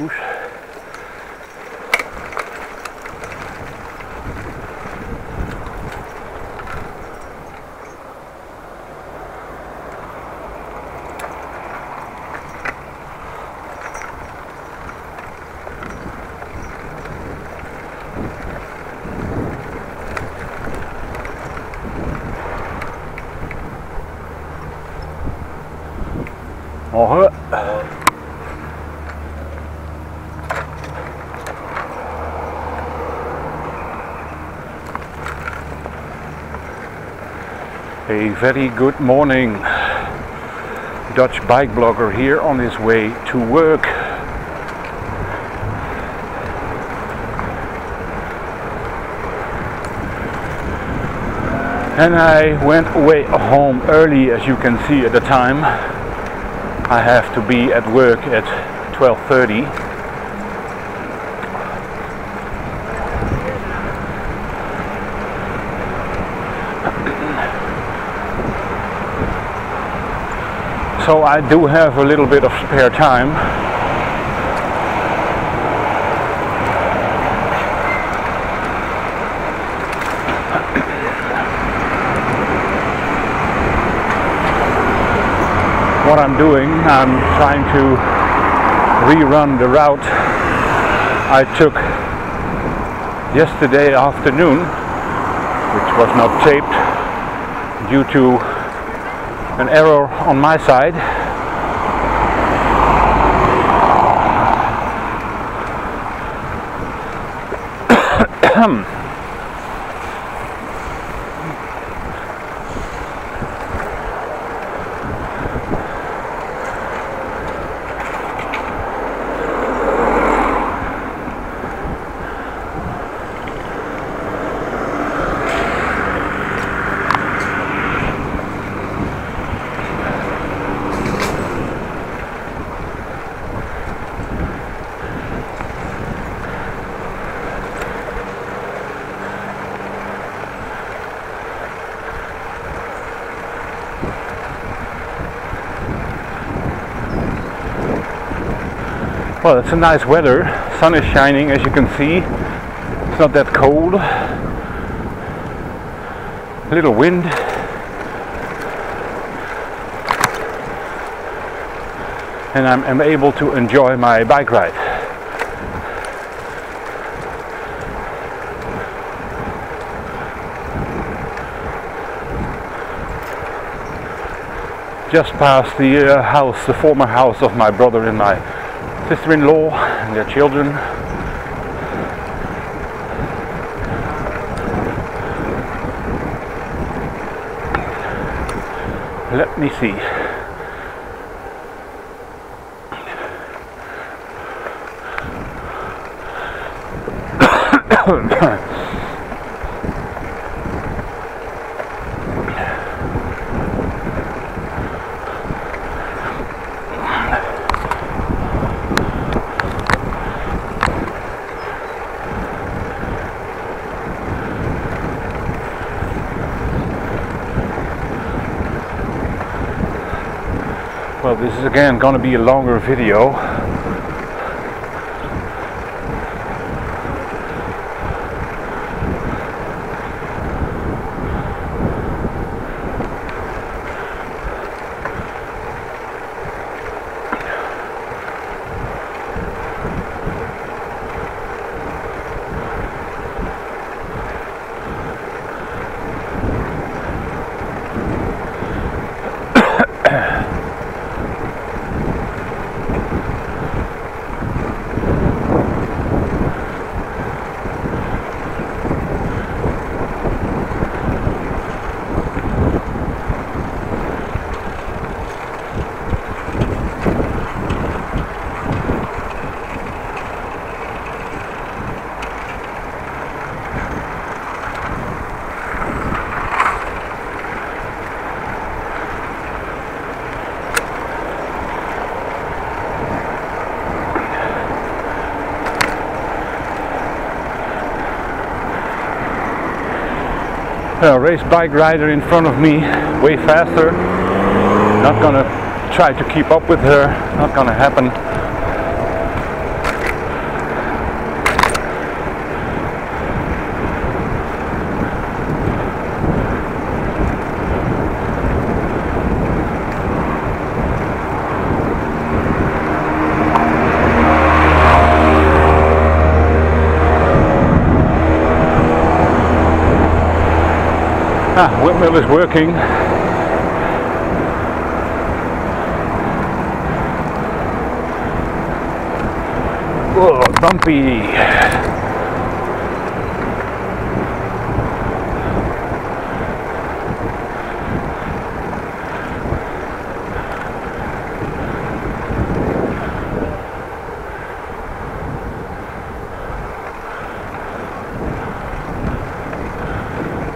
push. Morgen. A very good morning. Dutch bike blogger here on his way to work. And I went away home early, as you can see at the time. I have to be at work at 12:30. So I do have a little bit of spare time. What I'm doing, I'm trying to rerun the route I took yesterday afternoon, which was not taped due to an error on my side. Well, it's a nice weather. Sun is shining, as you can see. It's not that cold. A little wind. And I'm able to enjoy my bike ride. Just past the house, the former house of my brother and my sister-in-law and their children. Let me see. Well, this is again going to be a longer video. A race bike rider in front of me, way faster. Not gonna try to keep up with her, not gonna happen. Windmill is working. Whoa, bumpy.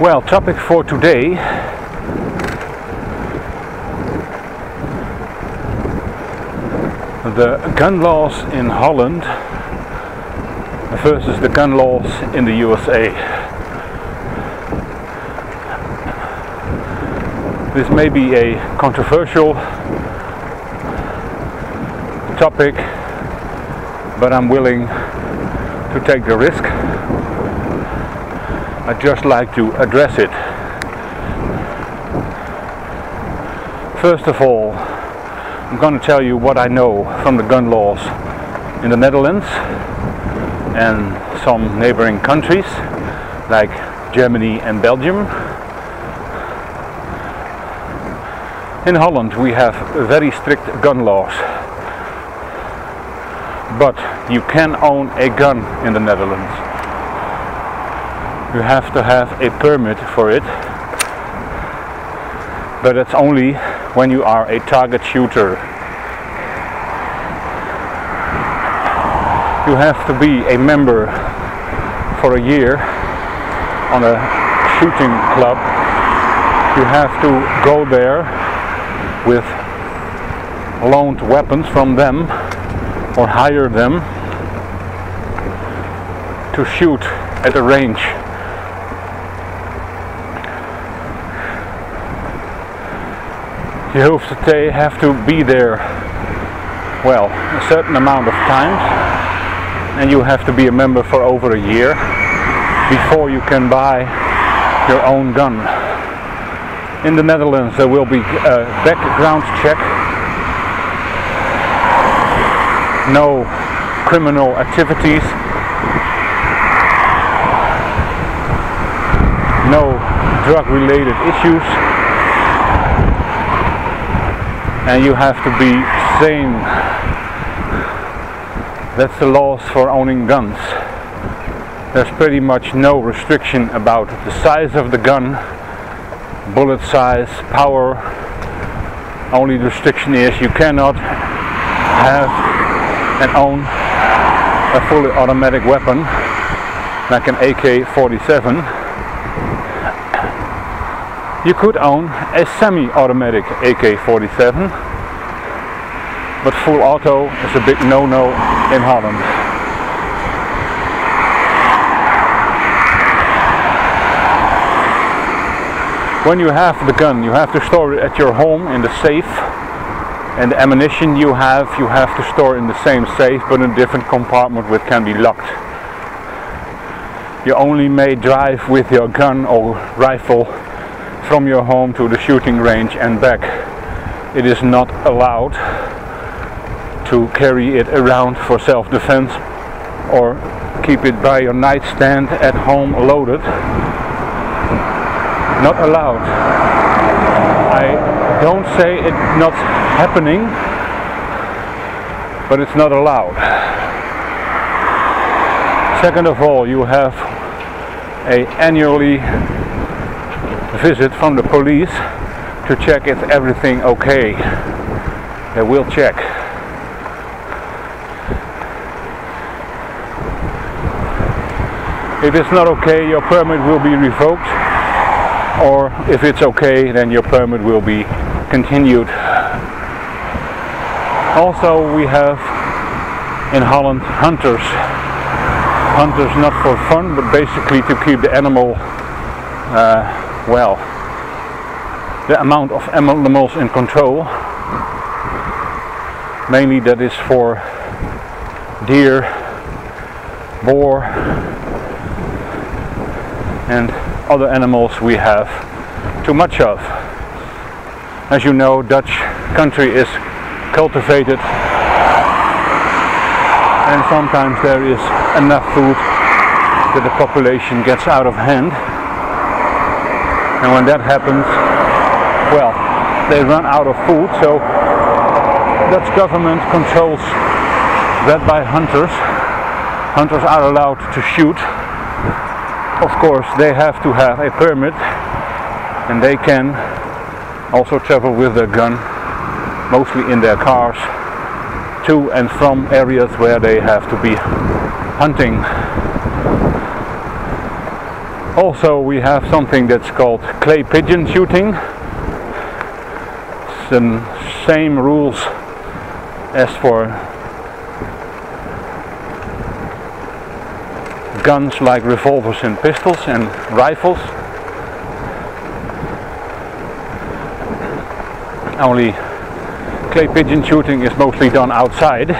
Well, topic for today. The gun laws in Holland versus the gun laws in the USA. This may be a controversial topic, but I'm willing to take the risk. I'd just like to address it. First of all, I'm going to tell you what I know from the gun laws in the Netherlands and some neighboring countries like Germany and Belgium. In Holland we have very strict gun laws, but you can own a gun in the Netherlands. You have to have a permit for it, but it's only when you are a target shooter. You have to be a member for a year on a shooting club. You have to go there with loaned weapons from them or hire them to shoot at the range. You have to be there, well, a certain amount of times, and you have to be a member for over a year before you can buy your own gun. In the Netherlands there will be a background check, no criminal activities, no drug related issues, and you have to be sane. That's the laws for owning guns. There's pretty much no restriction about the size of the gun, bullet size, power. Only restriction is you cannot have and own a fully automatic weapon like an AK-47. You could own a semi-automatic AK-47, but full auto is a big no-no in Holland. When you have the gun, you have to store it at your home in the safe, and the ammunition you have to store in the same safe but in a different compartment which can be locked. You only may drive with your gun or rifle from your home to the shooting range and back. It is not allowed to carry it around for self-defense or keep it by your nightstand at home loaded. Not allowed. I don't say it's not happening, but it's not allowed. Second of all, you have an annually visit from the police to check if everything okay. They will check. If it's not okay, your permit will be revoked, or if it's okay, then your permit will be continued. Also, we have in Holland hunters. Hunters not for fun, but basically to keep the animal well, the amount of animals in control. Mainly that is for deer, boar and other animals we have too much of. As you know, Dutch country is cultivated, and sometimes there is enough food that the population gets out of hand. and when that happens, well, they run out of food, so Dutch government controls that by hunters. Hunters are allowed to shoot. Of course, they have to have a permit, and they can also travel with their gun, mostly in their cars, to and from areas where they have to be hunting. Also, we have something that's called clay pigeon shooting. It's the same rules as for guns like revolvers and pistols and rifles. Only clay pigeon shooting is mostly done outside.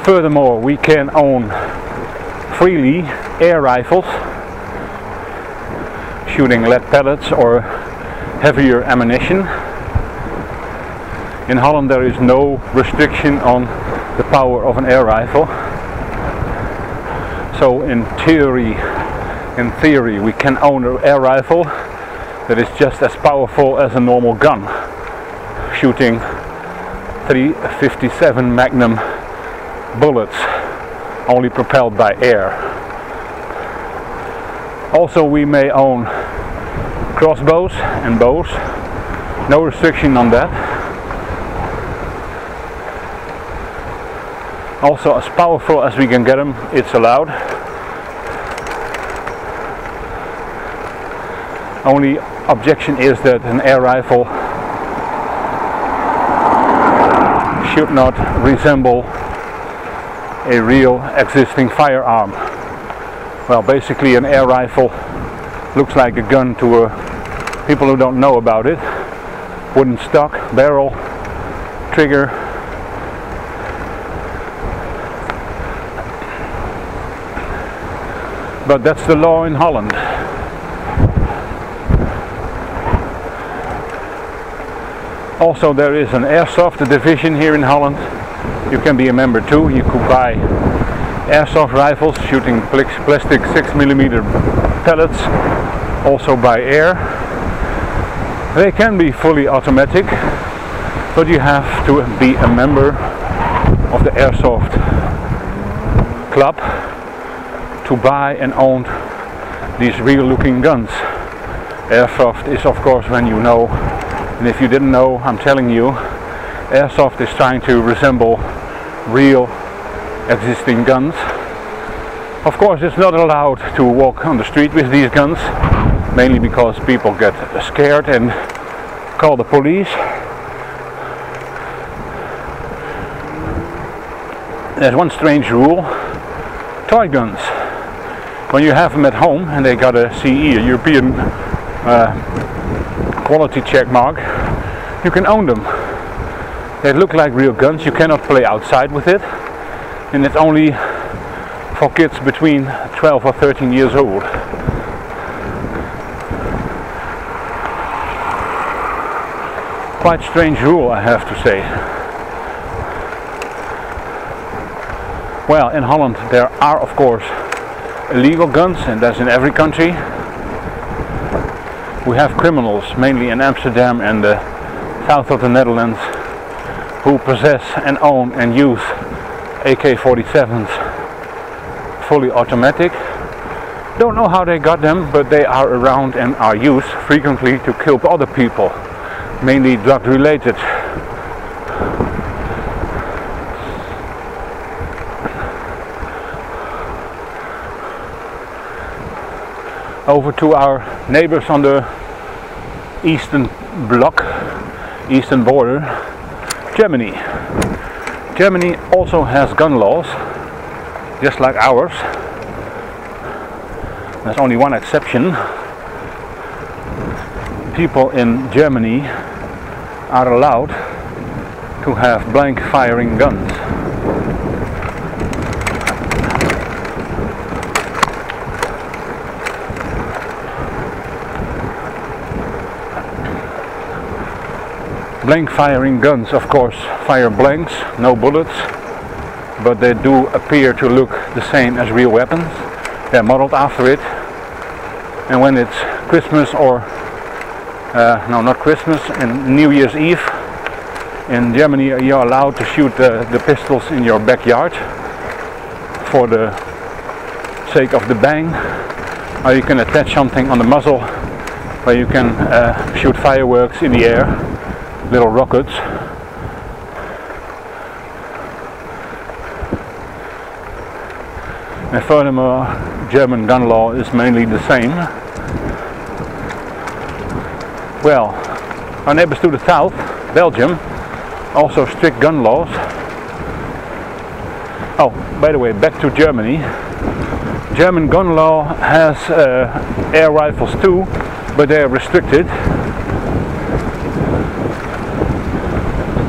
Furthermore, we can own freely air rifles, shooting lead pellets or heavier ammunition. In Holland there is no restriction on the power of an air rifle. So in theory we can own an air rifle that is just as powerful as a normal gun, shooting 357 Magnum bullets, only propelled by air. Also, we may own crossbows and bows, no restriction on that. Also, as powerful as we can get them, it's allowed. Only objection is that an air rifle should not resemble a real existing firearm. Well, basically an air rifle looks like a gun to people who don't know about it. Wooden stock, barrel, trigger. But that's the law in Holland. Also, there is an airsoft division here in Holland. You can be a member too. You could buy airsoft rifles shooting plastic 6mm pellets, also by air. They can be fully automatic, but you have to be a member of the airsoft club to buy and own these real looking guns. Airsoft is, of course, when you know, and if you didn't know, I'm telling you, airsoft is trying to resemble real existing guns. Of course, it's not allowed to walk on the street with these guns, mainly because people get scared and call the police. There's one strange rule: toy guns. When you have them at home and they got a CE, a European quality check mark, you can own them. They look like real guns. You cannot play outside with it, and it's only for kids between 12 or 13 years old. Quite strange rule, I have to say. Well, in Holland there are, of course, illegal guns, and that's in every country. We have criminals, mainly in Amsterdam and the south of the Netherlands, who possess and own and use AK-47s, fully automatic. Don't know how they got them, but they are around and are used frequently to kill other people, mainly drug related. Over to our neighbors on the eastern bloc, eastern border, Germany. Germany also has gun laws, just like ours. There's only one exception. People in Germany are allowed to have blank firing guns. Blank firing guns, of course, fire blanks, no bullets, but they do appear to look the same as real weapons. modeled after it. And when it's Christmas or no, not Christmas, and New Year's Eve in Germany, you're allowed to shoot the pistols in your backyard for the sake of the bang, or you can attach something on the muzzle where you can shoot fireworks in the air, little rockets. And furthermore, German gun law is mainly the same. Well, our neighbors to the south, Belgium, also strict gun laws. Oh, by the way, back to Germany. German gun law has air rifles too, but they are restricted.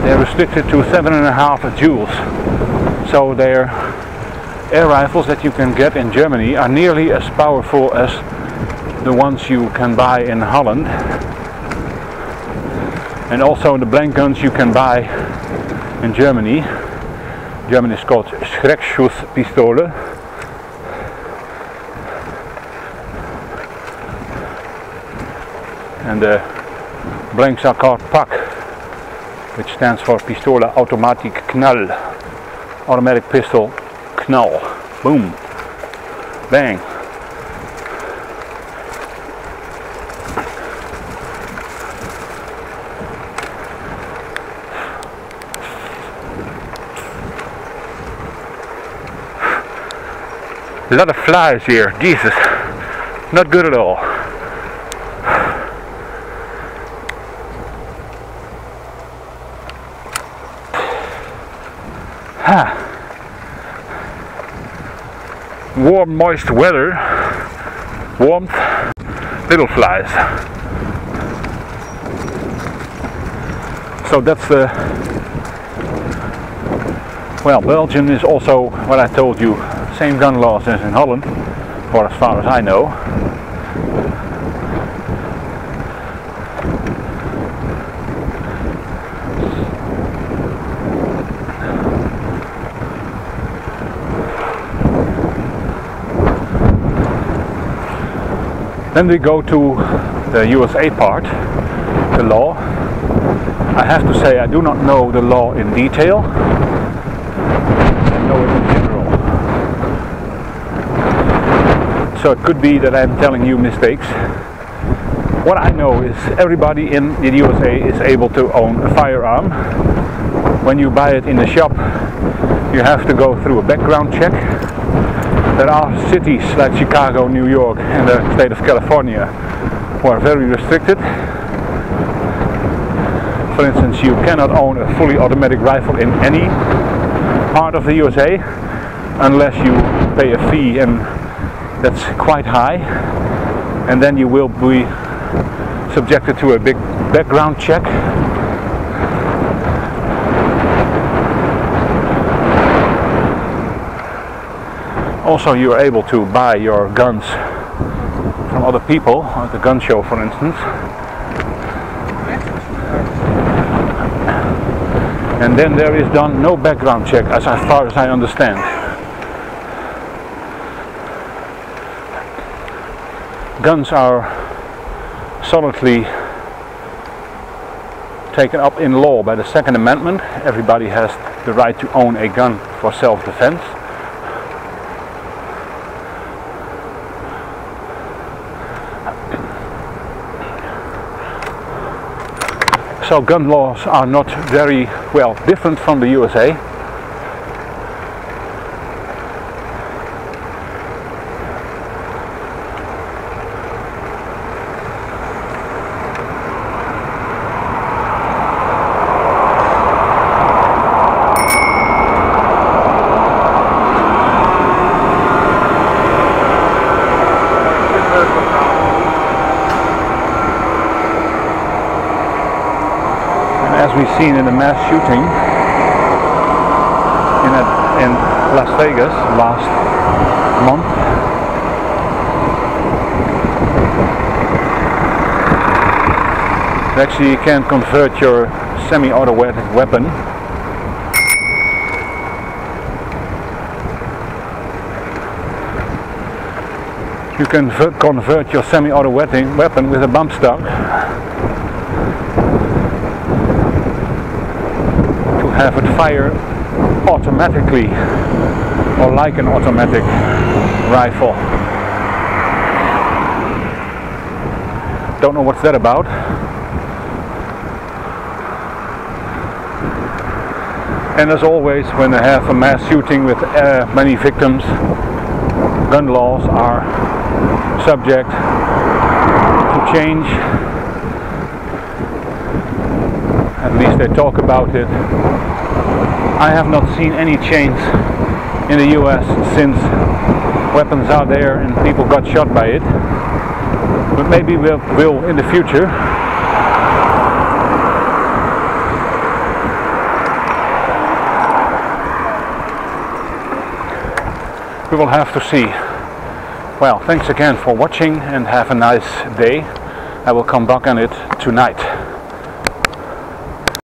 They're restricted to 7.5 joules. So their air rifles that you can get in Germany are nearly as powerful as the ones you can buy in Holland. And also the blank guns you can buy in Germany. German is called Schreckschusspistole. And the blanks are called PAK, which stands for Pistole Automatic Knall. Automatic pistol, knall. Boom. Bang. A lot of flies here, Jesus, not good at all. Warm, moist weather, warmth, little flies. So that's the, well, Belgium is also what I told you, same gun laws as in Holland, or as far as I know. Then we go to the U.S.A. part, the law. I have to say I do not know the law in detail. I know it in general. So it could be that I'm telling you mistakes. What I know is everybody in the U.S.A. is able to own a firearm. When you buy it in the shop, you have to go through a background check. There are cities like Chicago, New York and the state of California who are very restricted. For instance, you cannot own a fully automatic rifle in any part of the USA unless you pay a fee, and that's quite high, and then you will be subjected to a big background check. Also, you are able to buy your guns from other people, at the gun show for instance. And then there is done no background check as far as I understand. Guns are solidly taken up in law by the Second Amendment. Everybody has the right to own a gun for self-defense. So gun laws are not very well different from the USA. As we've seen in the mass shooting in Las Vegas last month, actually you can convert your semi-automatic weapon You can convert your semi-auto weapon with a bump stock to have it fire automatically or like an automatic rifle. Don't know what's that about. And as always, when they have a mass shooting with many victims, gun laws are subject to change. At least they talk about it. I have not seen any change in the US since weapons are there and people got shot by it. But maybe will in the future. We will have to see. Well, thanks again for watching and have a nice day. I will come back on it tonight.